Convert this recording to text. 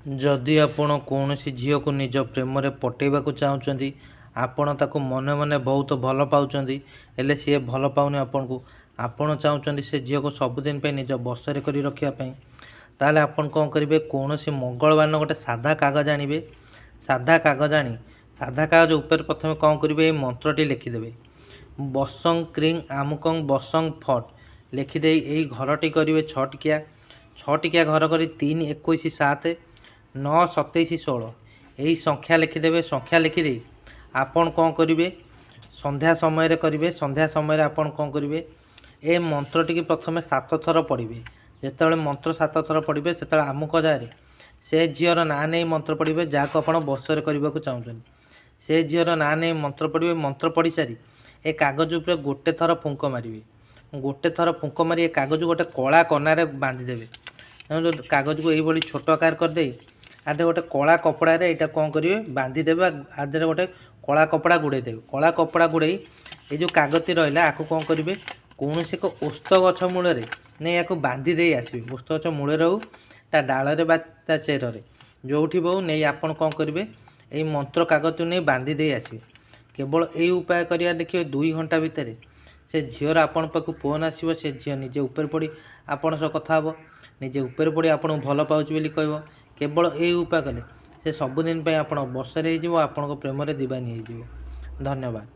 जदि आपण कौनसी झील को निज प्रेम में पटेवा चाहते आपण ताको मने मने बहुत भल पाउछंती हेले सी भल पाउनी आपन को आपण चाहते से झील को सबुदिन पे निज बसरे करी रखिया पई ताले आपण कौन करेंगे कौन सी मंगलवार गोटे साधा कागज आणवे साधा कागज आनी साधा कागज उपर प्रथम कौन करेंगे मंत्रटी लिखिदेवे बसंग क्रिंग आमुकंग बसंग फट लिखिदे यही घरटी करेंगे छटिकिया घर कर 3 21 7 9 27 16 यही संख्या लिखिदेवे संख्या लिखिदे आपण कौन करेंगे संध्या समय करेंगे संध्या समय आपण कौन करेंगे ए मंत्रटी की प्रथम 7 थर पढ़े जिते मंत्र 7 थर पढ़े से आमुक जाए से झीर ना नहीं मंत्र पढ़े जहाँ को आप बसरे करने को चाहते से झीर ना नहीं मंत्र पढ़े मंत्र पढ़ी सारी ए कागज उपर गोटे थर फुंक मारे गोटे थर फुंक मारी ए कागज गोटे कला कनारे बांधिदेवे कागज को यही छोट आकार करदे आधे गोटे कला कपड़ा यहाँ कौन करेंगे बांधिदेवे आधे गोटे कला कपड़ा गुड़े देवे कला कपड़ा गुड़े ये जो कागजटी रहा आपको कौन करेंगे कौन से एक ओस्त गछ मूल नहीं या बांधी दे आसवे ओस्त गछ मूल हो ता डाल बा ता चेर जो बहु नहीं आपन कौन करेंगे यही मंत्र कागज नहीं बांधी दे आसवे केवल यही उपाय करिया देखिए 2 घंटा भितर से झीर आपण पाक फोन आसो से झी निजे ऊपर पड़ी आपण सह कथा हे निजे ऊपर पड़ी आपन भल पाँच बोली कह केवल यही उपाय कले से सबुदिन आप बसरे हो प्रेम दीवानी हो। धन्यवाद।